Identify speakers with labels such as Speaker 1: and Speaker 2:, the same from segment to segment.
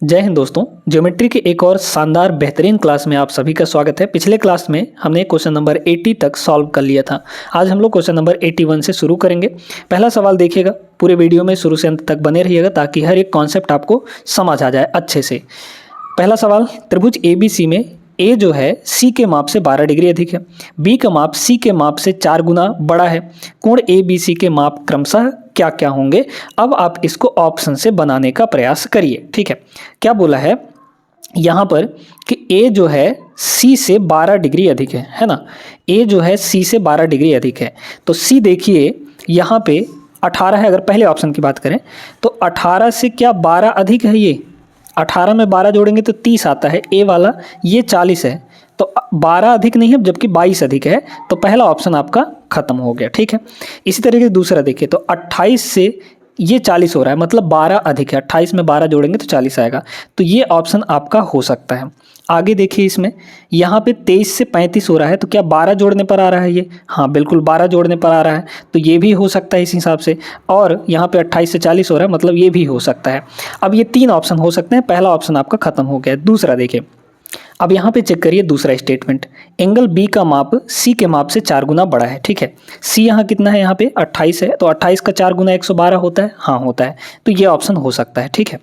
Speaker 1: जय हिंद दोस्तों। ज्योमेट्री के एक और शानदार बेहतरीन क्लास में आप सभी का स्वागत है। पिछले क्लास में हमने क्वेश्चन नंबर 80 तक सॉल्व कर लिया था। आज हम लोग क्वेश्चन नंबर 81 से शुरू करेंगे। पहला सवाल देखिएगा, पूरे वीडियो में शुरू से अंत तक बने रहिएगा ताकि हर एक कॉन्सेप्ट आपको समझ आ जाए अच्छे से। पहला सवाल, त्रिभुज ABC में ए जो है सी के माप से 12 डिग्री अधिक है, बी का माप सी के माप से 4 गुना बड़ा है। कोण ABC के माप क्रमशः क्या क्या होंगे। अब आप इसको ऑप्शन से बनाने का प्रयास करिए। ठीक है, क्या बोला है यहाँ पर कि ए जो है सी से 12 डिग्री अधिक है ना। ए जो है सी से 12 डिग्री अधिक है, तो सी देखिए यहाँ पे 18 है। अगर पहले ऑप्शन की बात करें तो 18 से क्या 12 अधिक है। ये 18 में 12 जोड़ेंगे तो 30 आता है। ए वाला ये 40 है, तो 12 अधिक नहीं है जबकि 22 अधिक है, तो पहला ऑप्शन आपका खत्म हो गया। ठीक है, इसी तरीके से दूसरा देखिए तो 28 से ये 40 हो रहा है, मतलब 12 अधिक है। 28 में 12 जोड़ेंगे तो 40 आएगा, तो ये ऑप्शन आपका हो सकता है। आगे देखिए इसमें यहाँ पे 23 से 35 हो रहा है, तो क्या 12 जोड़ने पर आ रहा है ये? हाँ बिल्कुल 12 जोड़ने पर आ रहा है, तो ये भी हो सकता है इस हिसाब से। और यहाँ पे 28 से 40 हो रहा है, मतलब ये भी हो सकता है। अब ये 3 ऑप्शन हो सकते हैं, पहला ऑप्शन आपका खत्म हो गया। दूसरा देखिए, अब यहाँ पे चेक करिए दूसरा स्टेटमेंट, एंगल बी का माप सी के माप से 4 गुना बड़ा है। ठीक है, सी यहाँ कितना है, यहाँ पे 28 है, तो 28 का 4 गुना 112 होता है। हाँ होता है, तो ये ऑप्शन हो सकता है। ठीक है,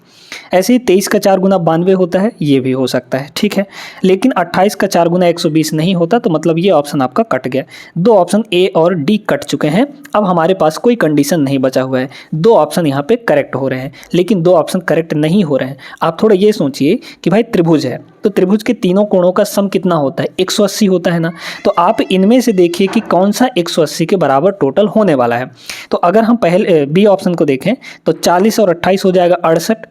Speaker 1: ऐसे ही 23 का 4 गुना 92 होता है, ये भी हो सकता है। ठीक है, लेकिन 28 का 4 गुना 120 नहीं होता, तो मतलब ये ऑप्शन आपका कट गया। 2 ऑप्शन ए और डी कट चुके हैं। अब हमारे पास कोई कंडीशन नहीं बचा हुआ है। 2 ऑप्शन यहाँ पे करेक्ट हो रहे हैं, लेकिन 2 ऑप्शन करेक्ट नहीं हो रहे हैं। आप थोड़ा ये सोचिए कि भाई त्रिभुज है, तो त्रिभुज के तीनों कोणों का सम कितना होता है? 180 होता है ना। तो आप इनमें से देखिए कि कौन सा 180 के बराबर टोटल होने वाला है। तो अगर हम पहले बी ऑप्शन को देखें तो 40 और 28 हो जाएगा 68,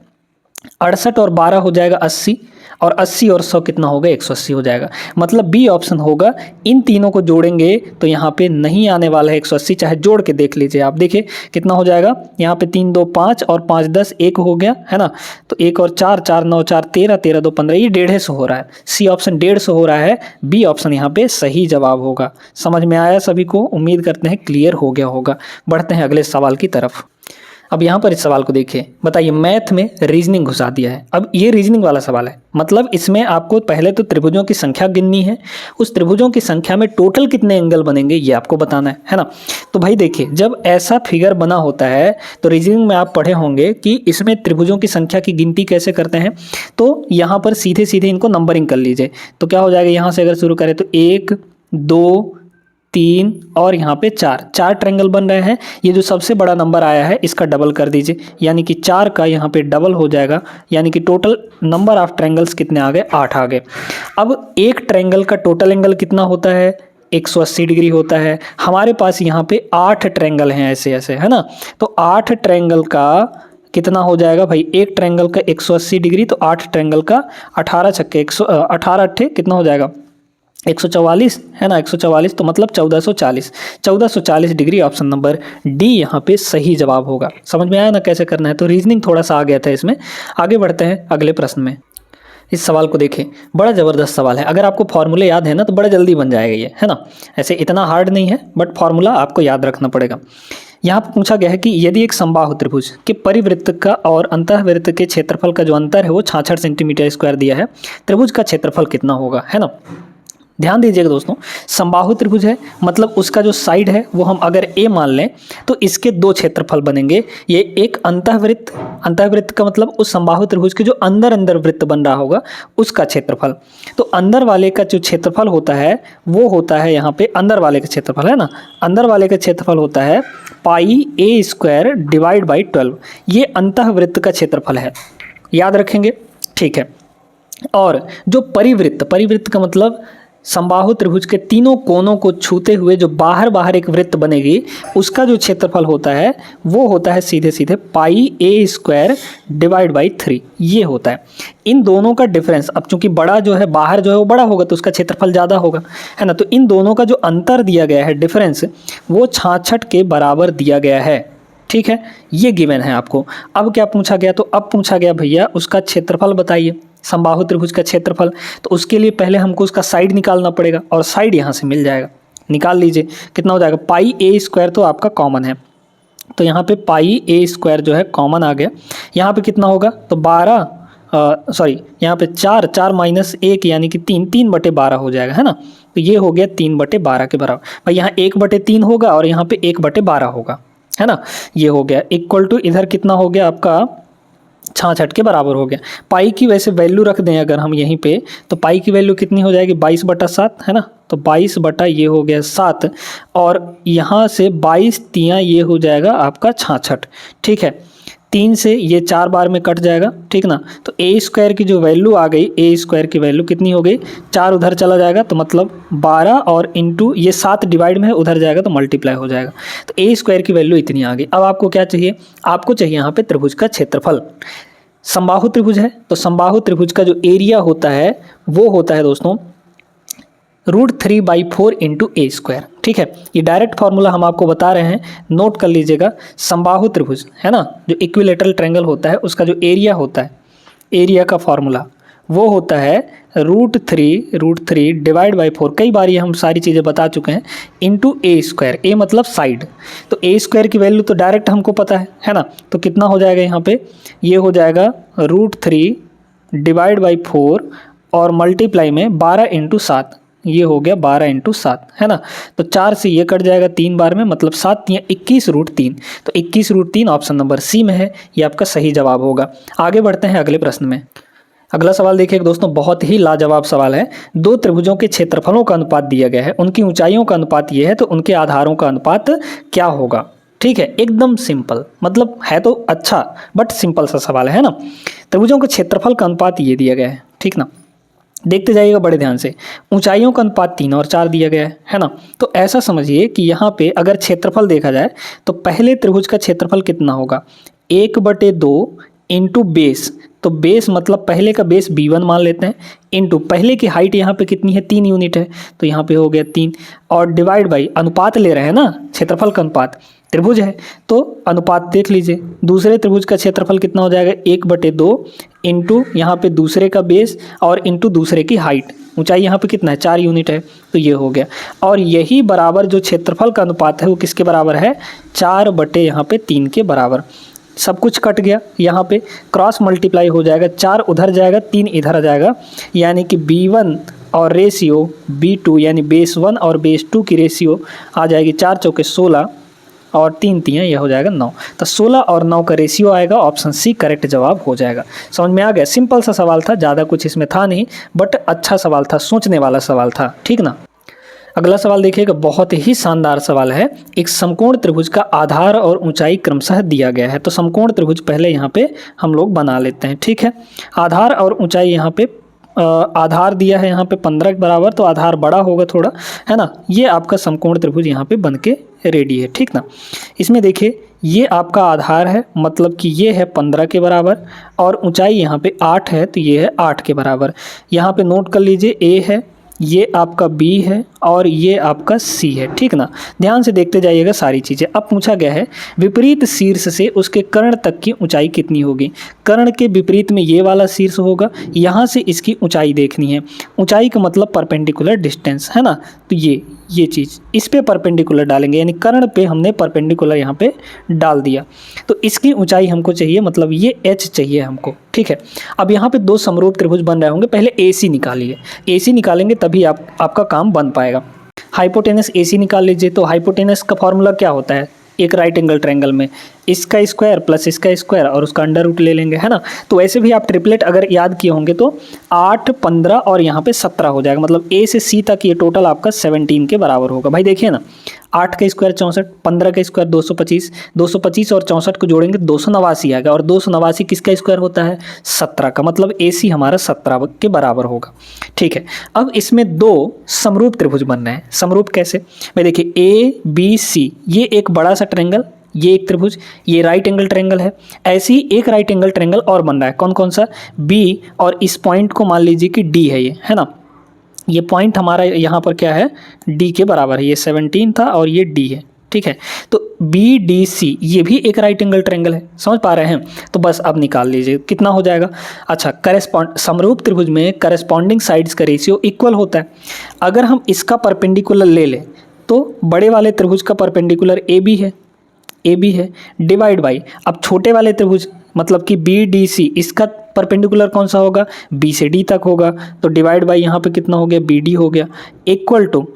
Speaker 1: 68 और 12 हो जाएगा 80, और 80 और 100 कितना होगा? 180 हो जाएगा। मतलब बी ऑप्शन होगा। इन तीनों को जोड़ेंगे तो यहाँ पे नहीं आने वाला है 180, चाहे जोड़ के देख लीजिए आप। देखिए कितना हो जाएगा, यहाँ पे 3 2 5 और 5 10 1 हो गया है ना। तो 1 और 4 4 9 4 13 13 2 15, ये 150 हो रहा है। सी ऑप्शन 150 हो रहा है। बी ऑप्शन यहाँ पे सही जवाब होगा। समझ में आया सभी को? उम्मीद करते हैं क्लियर हो गया होगा। बढ़ते हैं अगले सवाल की तरफ। अब यहाँ पर इस सवाल को देखिए, बताइए मैथ में रीजनिंग घुसा दिया है। अब ये रीजनिंग वाला सवाल है, मतलब इसमें आपको पहले तो त्रिभुजों की संख्या गिननी है, उस त्रिभुजों की संख्या में टोटल कितने एंगल बनेंगे ये आपको बताना है ना। तो भाई देखिए, जब ऐसा फिगर बना होता है तो रीजनिंग में आप पढ़े होंगे कि इसमें त्रिभुजों की संख्या की गिनती कैसे करते हैं। तो यहाँ पर सीधे सीधे इनको नंबरिंग कर लीजिए, तो क्या हो जाएगा, यहाँ से अगर शुरू करें तो 1 2 3 और यहाँ पे 4 ट्रायंगल बन रहे हैं। ये जो सबसे बड़ा नंबर आया है इसका डबल कर दीजिए, यानी कि 4 का यहाँ पे डबल हो जाएगा, यानी कि टोटल नंबर ऑफ ट्रायंगल्स कितने आ गए? 8 आ गए। अब एक ट्रायंगल का टोटल एंगल कितना होता है? 180 डिग्री होता है। हमारे पास यहाँ पे 8 ट्रायंगल हैं ऐसे ऐसे, है ना। तो 8 ट्रायंगल का कितना हो जाएगा भाई? एक ट्रायंगल का 180 डिग्री, तो 8 ट्रायंगल का 18 छक्के 18 अट्ठे कितना हो जाएगा? 144 है ना। 144 तो मतलब 1440 डिग्री। ऑप्शन नंबर डी यहाँ पे सही जवाब होगा। समझ में आया ना कैसे करना है? तो रीजनिंग थोड़ा सा आ गया था इसमें। आगे बढ़ते हैं अगले प्रश्न में। इस सवाल को देखें, बड़ा ज़बरदस्त सवाल है। अगर आपको फॉर्मूले याद है ना तो बड़ा जल्दी बन जाएगा ये, है ना। ऐसे इतना हार्ड नहीं है, बट फॉर्मूला आपको याद रखना पड़ेगा। यहाँ पर पूछा गया है कि यदि एक समबाहु त्रिभुज के परिवृत्त का और अंतःवृत्त के क्षेत्रफल का जो अंतर है वो 66 सेंटीमीटर स्क्वायर दिया है, त्रिभुज का क्षेत्रफल कितना होगा, है ना। ध्यान दीजिएगा दोस्तों, समबाहु त्रिभुज है, मतलब उसका जो साइड है वो हम अगर ए मान लें तो इसके 2 क्षेत्रफल बनेंगे। ये एक अंतःवृत्त का मतलब उस समबाहु त्रिभुज के जो अंदर अंदर वृत्त बन रहा होगा उसका क्षेत्रफल। तो अंदर वाले का जो क्षेत्रफल होता है वो होता है, यहाँ पे अंदर वाले का क्षेत्रफल है ना, अंदर वाले का क्षेत्रफल होता है पाई a स्क्वायर डिवाइड बाई 12। ये अंतःवृत्त का क्षेत्रफल है, याद रखेंगे। ठीक है, और जो परिवृत्त का मतलब समबाहु त्रिभुज के तीनों कोनों को छूते हुए जो बाहर एक वृत्त बनेगी उसका जो क्षेत्रफल होता है वो होता है सीधे सीधे पाई a स्क्वायर डिवाइड बाई 3। ये होता है इन दोनों का डिफरेंस। अब चूंकि बड़ा जो है बाहर जो है वो बड़ा होगा तो उसका क्षेत्रफल ज़्यादा होगा, है ना। तो इन दोनों का जो अंतर दिया गया है डिफरेंस, वो 66 के बराबर दिया गया है। ठीक है, ये गिवन है आपको। अब क्या पूछा गया? तो अब पूछा गया भैया उसका क्षेत्रफल बताइए, समबाहु त्रिभुज का क्षेत्रफल। तो उसके लिए पहले हमको उसका साइड निकालना पड़ेगा, और साइड यहाँ से मिल जाएगा, निकाल लीजिए। कितना हो जाएगा? पाई a स्क्वायर तो आपका कॉमन है, तो यहाँ पे पाई a स्क्वायर जो है कॉमन आ गया। यहाँ पे कितना होगा? तो 12 सॉरी यहाँ पे 4, 4 माइनस 1 यानी कि 3, 3/12 हो जाएगा, है ना। तो ये हो गया 3/12 के बराबर। भाई यहाँ 1/3 होगा और यहाँ पे 1/12 होगा, है ना। ये हो गया इक्वल टू, इधर कितना हो गया आपका 66 के बराबर हो गया। पाई की वैसे वैल्यू रख दें अगर हम यहीं पे, तो पाई की वैल्यू कितनी हो जाएगी 22/7, है ना। तो 22 बटा ये हो गया 7 और यहाँ से 22 तियाँ ये हो जाएगा आपका 66, ठीक है। 3 से ये 4 बार में कट जाएगा, ठीक ना। तो ए स्क्वायर की जो वैल्यू आ गई, ए स्क्वायर की वैल्यू कितनी हो गई, 4 उधर चला जाएगा तो मतलब 12 और इंटू ये 7 डिवाइड में है, उधर जाएगा तो मल्टीप्लाई हो जाएगा। तो ए स्क्वायर की वैल्यू इतनी आ गई। अब आपको क्या चाहिए, आपको चाहिए यहाँ पे त्रिभुज का क्षेत्रफल। समबाहु त्रिभुज है तो समबाहु त्रिभुज का जो एरिया होता है वो होता है दोस्तों √3/4 इंटू ए स्क्वायर, ठीक है। ये डायरेक्ट फार्मूला हम आपको बता रहे हैं, नोट कर लीजिएगा। समबाहु त्रिभुज है ना, जो इक्विलेटरल ट्रायंगल होता है उसका जो एरिया होता है, एरिया का फार्मूला वो होता है √3 डिवाइड बाई 4, कई बार ये हम सारी चीज़ें बता चुके हैं, इंटू ए स्क्वायर। ए मतलब साइड, तो ए स्क्वायर की वैल्यू तो डायरेक्ट हमको पता है ना। तो कितना हो जाएगा यहाँ पे, ये हो जाएगा √3 डिवाइड बाई 4 और मल्टीप्लाई में 12 इंटू 7, ये हो गया 12 इंटू 7, है ना। तो 4 से ये कट जाएगा 3 बार में, मतलब 7 या 21√3। तो 21√3 ऑप्शन नंबर सी में है, ये आपका सही जवाब होगा। आगे बढ़ते हैं अगले प्रश्न में। अगला सवाल देखिए दोस्तों, बहुत ही लाजवाब सवाल है। दो त्रिभुजों के क्षेत्रफलों का अनुपात दिया गया है, उनकी ऊंचाइयों का अनुपात ये है, तो उनके आधारों का अनुपात क्या होगा। ठीक है, एकदम सिंपल, मतलब है तो अच्छा बट सिंपल सा सवाल है ना। त्रिभुजों के क्षेत्रफल का अनुपात ये दिया गया है, ठीक ना। देखते जाइएगा बड़े ध्यान से। ऊंचाइयों का अनुपात 3 और 4 दिया गया है ना। तो ऐसा समझिए कि यहाँ पे अगर क्षेत्रफल देखा जाए तो पहले त्रिभुज का क्षेत्रफल कितना होगा, 1/2 इंटू बेस। तो बेस मतलब पहले का बेस b1 मान लेते हैं, इंटू पहले की हाइट यहाँ पे कितनी है 3 यूनिट है, तो यहाँ पे हो गया 3 और डिवाइड बाई अनुपात ले रहे हैं ना, क्षेत्रफल का अनुपात, त्रिभुज है तो अनुपात देख लीजिए। दूसरे त्रिभुज का क्षेत्रफल कितना हो जाएगा 1/2 इंटू यहाँ पे दूसरे का बेस और इंटू दूसरे की हाइट। ऊंचाई यहाँ पे कितना है 4 यूनिट है, तो ये हो गया। और यही बराबर जो क्षेत्रफल का अनुपात है वो किसके बराबर है, 4/3 के बराबर। सब कुछ कट गया, यहाँ पे क्रॉस मल्टीप्लाई हो जाएगा, 4 उधर जाएगा 3 इधर आ जाएगा, यानी कि b1 और रेशियो b2 यानी बेस 1 और बेस 2 की रेशियो आ जाएगी 4 चौके 16 और 3 तियाँ यह हो जाएगा 9। तो 16 और 9 का रेशियो आएगा, ऑप्शन सी करेक्ट जवाब हो जाएगा। समझ में आ गया, सिंपल सा सवाल था, ज़्यादा कुछ इसमें था नहीं, बट अच्छा सवाल था, सोचने वाला सवाल था, ठीक ना। अगला सवाल देखिएगा, बहुत ही शानदार सवाल है। एक समकोण त्रिभुज का आधार और ऊंचाई क्रमशः दिया गया है। तो समकोण त्रिभुज पहले यहाँ पे हम लोग बना लेते हैं, ठीक है। आधार और ऊंचाई यहाँ पे आधार दिया है यहाँ पे 15 के बराबर, तो आधार बड़ा होगा थोड़ा, है ना। ये आपका समकोण त्रिभुज यहाँ पे बन के रेडी है, ठीक ना। इसमें देखिए ये आपका आधार है, मतलब कि ये है 15 के बराबर और ऊंचाई यहाँ पे 8 है, तो ये है 8 के बराबर। यहाँ पे नोट कर लीजिए ए है, ये आपका B है और ये आपका C है, ठीक ना। ध्यान से देखते जाइएगा सारी चीज़ें। अब पूछा गया है विपरीत शीर्ष से उसके कर्ण तक की ऊंचाई कितनी होगी। कर्ण के विपरीत में ये वाला शीर्ष होगा, यहाँ से इसकी ऊंचाई देखनी है। ऊंचाई का मतलब परपेंडिकुलर डिस्टेंस, है ना। तो ये चीज़ इस पे परपेंडिकुलर डालेंगे, यानी कर्ण पे हमने परपेंडिकुलर यहाँ पे डाल दिया, तो इसकी ऊंचाई हमको चाहिए, मतलब ये H चाहिए हमको, ठीक है। अब यहाँ पे दो समरूप त्रिभुज बन रहे होंगे, पहले AC निकालिए, AC निकालेंगे तभी आपका काम बन पाएगा। हाइपोटेनस AC निकाल लीजिए। तो हाइपोटेनस का फॉर्मूला क्या होता है, एक राइट एंगल ट्रायंगल में इसका स्क्वायर प्लस इसका स्क्वायर और उसका अंडर रूट ले लेंगे, है ना। तो वैसे भी आप ट्रिपलेट अगर याद किए होंगे तो 8, 15 और यहाँ पे 17 हो जाएगा, मतलब A से C तक ये टोटल आपका 17 के बराबर होगा। भाई देखिए ना, 8 का स्क्वायर 64, 15 का स्क्वायर 225, 225 और 64 को जोड़ेंगे 289 आएगा, और 289 किसका स्क्वायर होता है 17 का, मतलब AC हमारा 17 के बराबर होगा, ठीक है। अब इसमें दो समरूप त्रिभुज बनना है। समरूप कैसे, भाई देखिए ABC ये एक बड़ा सा ट्रायंगल, ये एक त्रिभुज, ये राइट एंगल ट्रायंगल है। ऐसे ही एक राइट एंगल ट्रायंगल और बन रहा है, कौन कौन सा, B और इस पॉइंट को मान लीजिए कि D है, ये है ना। ये पॉइंट हमारा यहाँ पर क्या है D के बराबर है, ये 17 था और ये D है, ठीक है। तो BDC ये भी एक राइट एंगल ट्रायंगल है, समझ पा रहे हैं। तो बस अब निकाल लीजिए कितना हो जाएगा। अच्छा, समरूप त्रिभुज में करस्पॉन्डिंग साइड्स का रेशियो इक्वल होता है। अगर हम इसका परपेंडिकुलर ले लें तो बड़े वाले त्रिभुज का परपेंडिकुलर AB है, AB है, डिवाइड बाई अब छोटे वाले त्रिभुज मतलब कि बी डी सी, इसका परपेंडिकुलर कौन सा होगा, बी से डी तक होगा, तो डिवाइड बाई यहाँ पे कितना हो गया, बी डी हो गया, इक्वल टू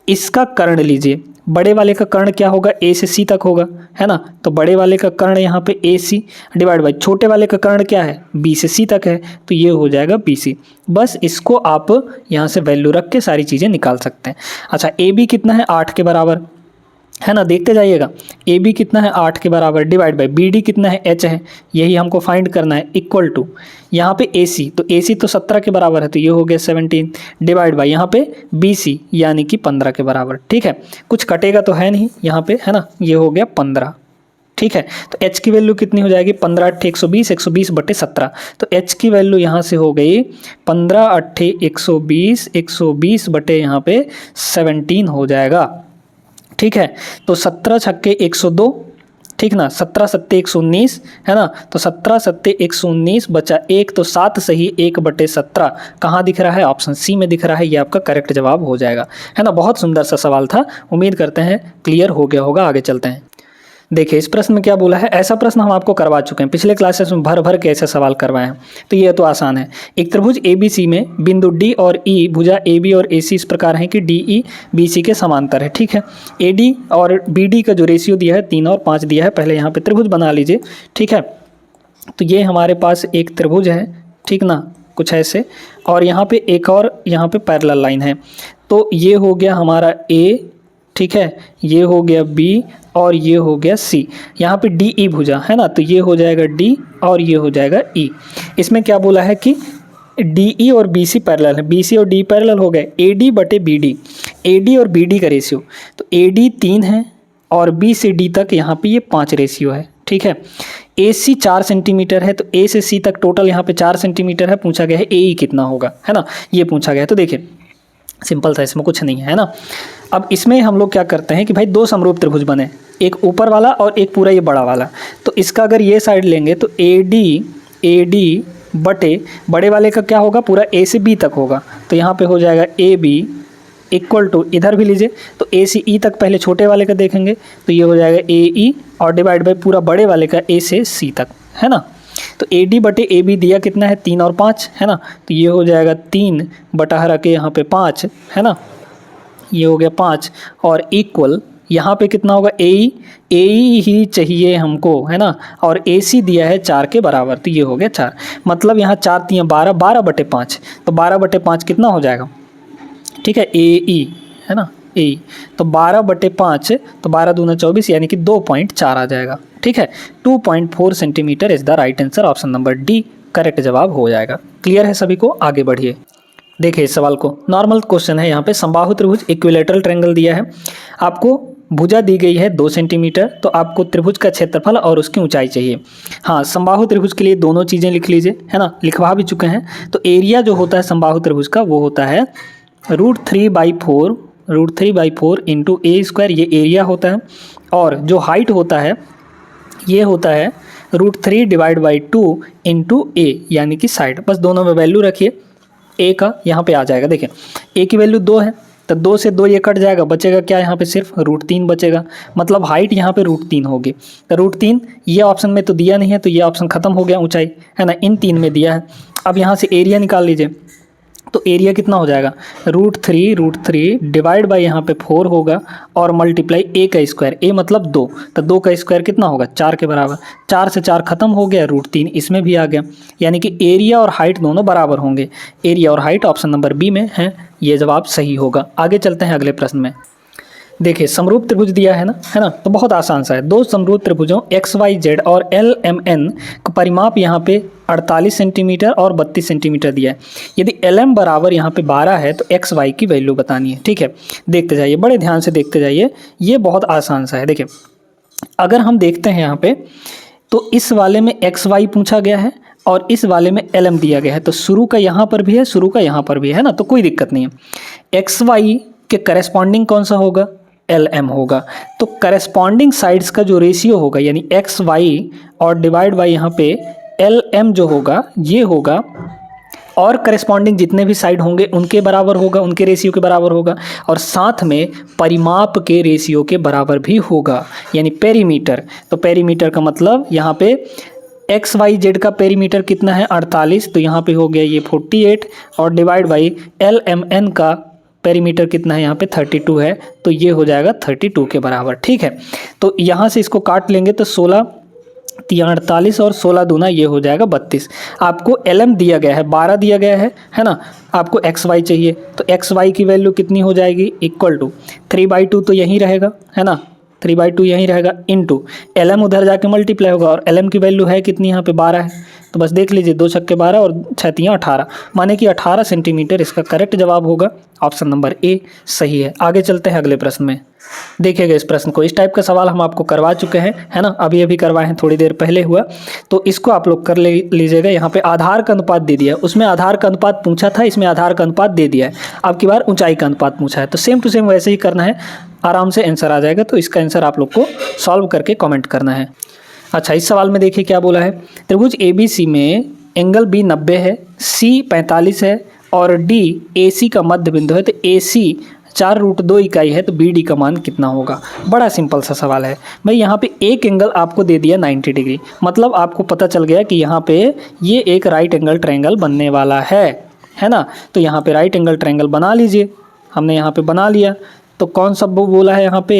Speaker 1: इसका कर्ण लीजिए, बड़े वाले का कर्ण क्या होगा, ए से सी तक होगा, है ना, तो बड़े वाले का कर्ण यहाँ पे ए सी डिवाइड बाई छोटे वाले का कर्ण क्या है, बी से सी तक है, तो ये हो जाएगा बी सी। बस इसको आप यहाँ से वैल्यू रख के सारी चीज़ें निकाल सकते हैं। अच्छा, ए बी कितना है, 8 के बराबर, है ना, देखते जाइएगा, ए बी कितना है, 8 के बराबर, डिवाइड बाई बी डी कितना है, एच है, यही हमको फाइंड करना है, इक्वल टू यहाँ पे ए सी, तो ए सी तो 17 के बराबर है, तो ये हो गया 17, डिवाइड बाई यहाँ पे बी सी यानी कि 15 के बराबर। ठीक है, कुछ कटेगा तो है नहीं यहाँ पे, है ना, ये हो गया 15। ठीक है, तो h की वैल्यू कितनी हो जाएगी, 15 अट्ठे 120, 120 बटे 17, तो h की वैल्यू यहाँ से हो गई 15 अट्ठे 120, 120 बटे यहाँ पे 17 हो जाएगा। ठीक है, तो 17 छक्के 102, ठीक ना, 17 सत्ते 119, है ना, तो 17 सत्ते 119 बचा 1, तो 7 सही 1 बटे 17 कहाँ दिख रहा है, ऑप्शन सी में दिख रहा है, ये आपका करेक्ट जवाब हो जाएगा, है ना। बहुत सुंदर सा सवाल था, उम्मीद करते हैं क्लियर हो गया होगा। आगे चलते हैं, देखिए इस प्रश्न में क्या बोला है, ऐसा प्रश्न हम आपको करवा चुके हैं पिछले क्लासेस में, भर भर के ऐसे सवाल करवाए हैं, तो ये तो आसान है। एक त्रिभुज ABC में बिंदु D और E भुजा AB और AC इस प्रकार हैं कि DE BC के समांतर है। ठीक है, AD और BD का जो रेशियो दिया है 3 और 5 दिया है, पहले यहाँ पे त्रिभुज बना लीजिए। ठीक है, तो ये हमारे पास एक त्रिभुज है, ठीक ना, कुछ ऐसे, और यहाँ पे एक और यहाँ पे पैरेलल लाइन है, तो ये हो गया हमारा A, ठीक है, ये हो गया B और ये हो गया C, यहाँ पे DE भुजा है ना, तो ये हो जाएगा D और ये हो जाएगा E। इसमें क्या बोला है कि DE और BC पैरेलल है, BC और D पैरेलल हो गए, AD बटे BD, AD और BD का रेशियो, तो AD 3 है और B से D तक यहाँ पे ये 5 रेशियो है। ठीक है, AC 4 सेंटीमीटर है, तो A से C तक टोटल यहाँ पे 4 सेंटीमीटर है, पूछा गया है AE कितना होगा, है ना, ये पूछा गया है। तो देखिए सिंपल था, इसमें कुछ नहीं है ना। अब इसमें हम लोग क्या करते हैं कि भाई दो समरूप त्रिभुज बने, एक ऊपर वाला और एक पूरा ये बड़ा वाला, तो इसका अगर ये साइड लेंगे तो AD बटे बड़े वाले का क्या होगा, पूरा A से B तक होगा, तो यहाँ पे हो जाएगा AB इक्वल टू, इधर भी लीजिए तो A से E तक, पहले छोटे वाले का देखेंगे तो ये हो जाएगा AE और डिवाइड बाई पूरा बड़े वाले का A से C तक, है ना। तो AD बटे AB दिया कितना है, 3 और 5, है ना, तो ये हो जाएगा 3 बटा हरा के यहाँ पे 5, है ना, ये हो गया 5 और इक्वल यहाँ पे कितना होगा, AE ही चाहिए हमको, है ना, और AC दिया है 4 के बराबर, तो ये हो गया 4, मतलब यहाँ 4 3 12, 12 बटे 5, तो 12 बटे 5 कितना हो जाएगा, ठीक है, AE, है ना, AE, तो 12 बटे 5, तो 12 दूना 24 यानी कि 2.4 आ जाएगा। ठीक है, 2.4 centimetre is the right answer, option number D correct जवाब हो जाएगा। क्लियर है सभी को, आगे बढ़िए। देखिए इस सवाल को, नॉर्मल क्वेश्चन है, यहाँ पे समबाहु त्रिभुज इक्विलेटरल ट्रायंगल दिया है, आपको भुजा दी गई है 2 सेंटीमीटर, तो आपको त्रिभुज का क्षेत्रफल और उसकी ऊंचाई चाहिए। हाँ, समबाहु त्रिभुज के लिए दोनों चीज़ें लिख लीजिए, है ना, लिखवा भी चुके हैं। तो एरिया जो होता है समबाहु त्रिभुज का वो होता है √3/4 इंटू A², ये एरिया होता है, और जो हाइट होता है ये होता है √3 डिवाइड बाई 2 इंटू A यानी कि साइड। बस दोनों में वैल्यू रखिए, A का यहाँ पे आ जाएगा, देखिए A की वैल्यू 2 है, तो 2 से 2 ये कट जाएगा, बचेगा क्या, यहाँ पे सिर्फ √3 बचेगा, मतलब हाइट यहाँ पे √3 होगी। तो √3 ये ऑप्शन में तो दिया नहीं है, तो ये ऑप्शन खत्म हो गया, ऊंचाई, है ना, इन 3 में दिया है। अब यहाँ से एरिया निकाल लीजिए, तो एरिया कितना हो जाएगा, √3 डिवाइड बाई यहाँ पे 4 होगा और मल्टीप्लाई A का स्क्वायर, A मतलब 2, तो 2 का स्क्वायर कितना होगा, 4 के बराबर, 4 से 4 खत्म हो गया, √3 इसमें भी आ गया, यानी कि एरिया और हाइट दोनों बराबर होंगे। एरिया और हाइट ऑप्शन नंबर बी में है, ये जवाब सही होगा। आगे चलते हैं अगले प्रश्न में। देखिए समरूप त्रिभुज दिया है ना, तो बहुत आसान सा है। दो समरूप त्रिभुजों XYZ और LMN का परिमाप यहाँ पे 48 सेंटीमीटर और 32 सेंटीमीटर दिया है। यदि LM बराबर यहाँ पे 12 है तो XY की वैल्यू बतानी है। ठीक है, देखते जाइए, बड़े ध्यान से देखते जाइए, ये बहुत आसान सा है। देखिए अगर हम देखते हैं यहाँ पे, तो इस वाले में XY पूछा गया है और इस वाले में LM दिया गया है, तो शुरू का यहाँ पर भी है, शुरू का यहाँ पर भी है ना, तो कोई दिक्कत नहीं है। XY के करेस्पॉन्डिंग कौन सा होगा, LM होगा। तो करेस्पॉन्डिंग साइड्स का जो रेशियो होगा यानी XY और डिवाइड बाई यहाँ पे LM जो होगा ये होगा, और करेस्पॉन्डिंग जितने भी साइड होंगे उनके बराबर होगा, उनके रेशियो के बराबर होगा, और साथ में परिमाप के रेशियो के बराबर भी होगा, यानी पेरीमीटर। तो पेरीमीटर का मतलब यहाँ पे एक्स वाई जेड का पेरीमीटर कितना है 48, तो यहाँ पे हो गया ये 48 और divide by L M N का पेरीमीटर कितना है यहाँ पे 32 है, तो ये हो जाएगा 32 के बराबर। ठीक है, तो यहाँ से इसको काट लेंगे तो 16 तिया 48 और 16 दूना ये हो जाएगा 32। आपको LM दिया गया है 12 दिया गया है ना, आपको XY चाहिए तो XY की वैल्यू कितनी हो जाएगी इक्वल टू 3/2 तो यहीं रहेगा है ना, 3/2 यहीं रहेगा इनटू LM उधर जाके मल्टीप्लाई होगा और LM की वैल्यू है कितनी यहाँ पे 12 है, तो बस देख लीजिए 2 छक्के 12 और 6 तिया 18, माने कि 18 सेंटीमीटर इसका करेक्ट जवाब होगा। ऑप्शन नंबर ए सही है। आगे चलते हैं अगले प्रश्न में। देखिएगा इस प्रश्न को, इस टाइप का सवाल हम आपको करवा चुके हैं है ना, अभी करवाए हैं, थोड़ी देर पहले हुआ, तो इसको आप लोग कर लीजिएगा। यहाँ पे आधार का अनुपात दे दिया है, उसमें आधार का अनुपात पूछा था, इसमें आधार का अनुपात दे दिया है। अब की बार ऊंचाई का अनुपात पूछा है, तो सेम टू सेम वैसे ही करना है, आराम से आंसर आ जाएगा। तो इसका आंसर आप लोग को सॉल्व करके कॉमेंट करना है। अच्छा, इस सवाल में देखिए क्या बोला है, त्रिभुज ABC में एंगल B 90 है, C 45 है और D AC का मध्य बिंदु है, तो AC 4√2 इकाई है, तो BD का मान कितना होगा। बड़ा सिंपल सा सवाल है भाई। यहाँ पे एक एंगल आपको दे दिया 90 डिग्री, मतलब आपको पता चल गया कि यहाँ पे ये एक राइट एंगल ट्रायंगल बनने वाला है ना। तो यहाँ पे राइट एंगल ट्रायंगल बना लीजिए, हमने यहाँ पे बना लिया। तो कौन सा बोला है यहाँ पे,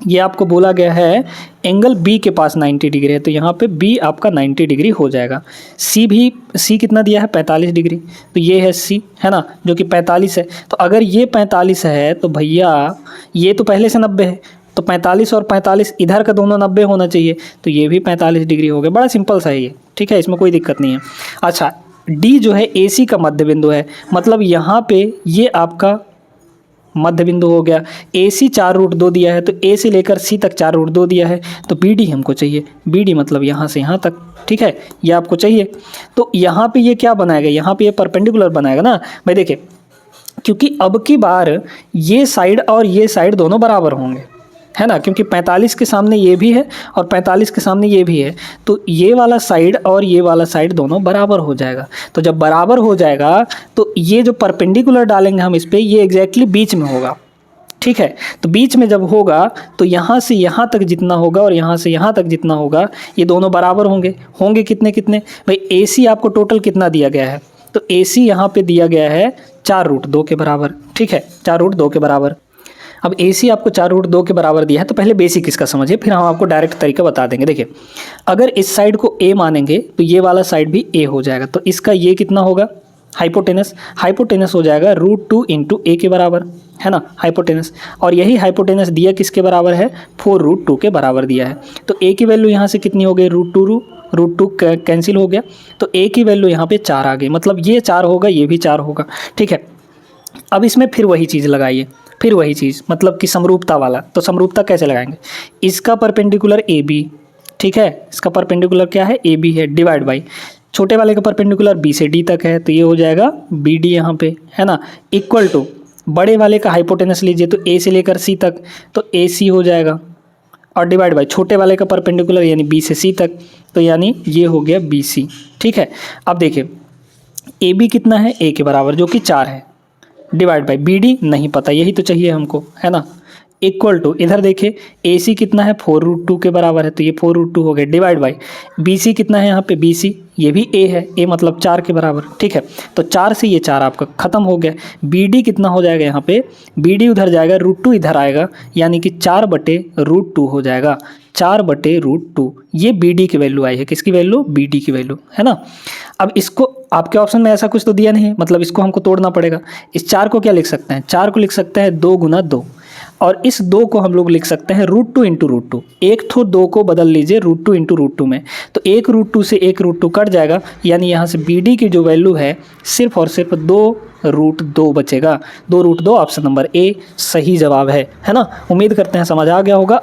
Speaker 1: ये आपको बोला गया है एंगल B के पास 90 डिग्री है, तो यहाँ पे B आपका 90 डिग्री हो जाएगा। C कितना दिया है 45 डिग्री, तो ये है C है ना, जो कि 45 है। तो अगर ये 45 है तो भैया ये तो पहले से 90 है, तो 45 और 45 इधर का दोनों 90 होना चाहिए, तो ये भी 45 डिग्री हो गया। बड़ा सिंपल सा है ये, ठीक है, इसमें कोई दिक्कत नहीं है। अच्छा, D जो है AC का मध्य बिंदु है, मतलब यहाँ पे ये आपका मध्य बिंदु हो गया। AC 4√2 दिया है, तो A से लेकर C तक 4√2 दिया है, तो BD हमको चाहिए। BD मतलब यहाँ से यहाँ तक, ठीक है, ये आपको चाहिए। तो यहाँ पे ये क्या बनाएगा, यहाँ पे ये परपेंडिकुलर बनाएगा ना भाई। देखिए, क्योंकि अब की बार ये साइड और ये साइड दोनों बराबर होंगे, है ना, क्योंकि 45 के सामने ये भी है और 45 के सामने ये भी है, तो ये वाला साइड और ये वाला साइड दोनों बराबर हो जाएगा। तो जब बराबर हो जाएगा तो ये जो परपेंडिकुलर डालेंगे हम इस पर, ये एग्जैक्टली बीच में होगा, ठीक है। तो बीच में जब होगा तो यहाँ से यहाँ तक जितना होगा और यहाँ से यहाँ तक जितना होगा, ये दोनों बराबर होंगे कितने कितने भाई। AC आपको टोटल कितना दिया गया है, तो AC यहाँ पे दिया गया है 4√2 के बराबर, ठीक है, 4√2 के बराबर। अब AC आपको 4√2 के बराबर दिया है, तो पहले बेसिक इसका समझिए, फिर हम आपको डायरेक्ट तरीका बता देंगे। देखिए, अगर इस साइड को A मानेंगे तो ये वाला साइड भी A हो जाएगा, तो इसका ये कितना होगा हाइपोटेनस हो जाएगा √2 इंटू A के बराबर, है ना, हाइपोटेनस। और यही हाइपोटेनस दिया किसके बराबर है, 4√2 के बराबर दिया है। तो A की वैल्यू यहाँ से कितनी हो गई, √2 कैंसिल हो गया, तो A की वैल्यू यहाँ पे 4 आ गई, मतलब ये 4 होगा, ये भी 4 होगा, ठीक है। अब इसमें फिर वही चीज़ लगाइए, फिर वही चीज़, मतलब कि समरूपता वाला। तो समरूपता कैसे लगाएंगे, इसका परपेंडिकुलर AB, ठीक है, इसका परपेंडिकुलर क्या है AB है, डिवाइड बाई छोटे वाले का परपेंडिकुलर B से D तक है, तो ये हो जाएगा BD यहाँ पे, है ना, इक्वल टू बड़े वाले का हाइपोटेनस लीजिए, तो A से लेकर C तक, तो AC हो जाएगा, और डिवाइड बाई छोटे वाले का परपेंडिकुलर यानी B से C तक, तो यानी ये हो गया BC, ठीक है। अब देखिए AB कितना है, A के बराबर जो कि 4 है, डिवाइड बाई BD नहीं पता, यही तो चाहिए हमको, है ना, इक्वल टू इधर देखिए AC कितना है 4√2 के बराबर है, तो ये 4√2 हो गया, डिवाइड बाई BC कितना है यहाँ पे BC, ये भी A है, A मतलब 4 के बराबर, ठीक है। तो 4 से ये 4 आपका ख़त्म हो गया। BD कितना हो जाएगा यहाँ पे, BD उधर जाएगा, √2 इधर आएगा, यानी कि 4/√2 हो जाएगा, 4/√2। ये BD की वैल्यू आई है, किसकी वैल्यू, BD की वैल्यू, है ना। अब इसको आपके ऑप्शन में ऐसा कुछ तो दिया नहीं है, मतलब इसको हमको तोड़ना पड़ेगा। इस 4 को क्या लिख सकते हैं, 4 को लिख सकते हैं 2 गुना 2, और इस 2 को हम लोग लिख सकते हैं √2 इंटू √2। एक तो 2 को बदल लीजिए √2 इंटू √2 में, तो एक √2 से एक √2 कट जाएगा, यानी यहाँ से BD की जो वैल्यू है सिर्फ और सिर्फ 2√2 बचेगा। 2√2 ऑप्शन नंबर A सही जवाब है ना। उम्मीद करते हैं समझ आ गया होगा।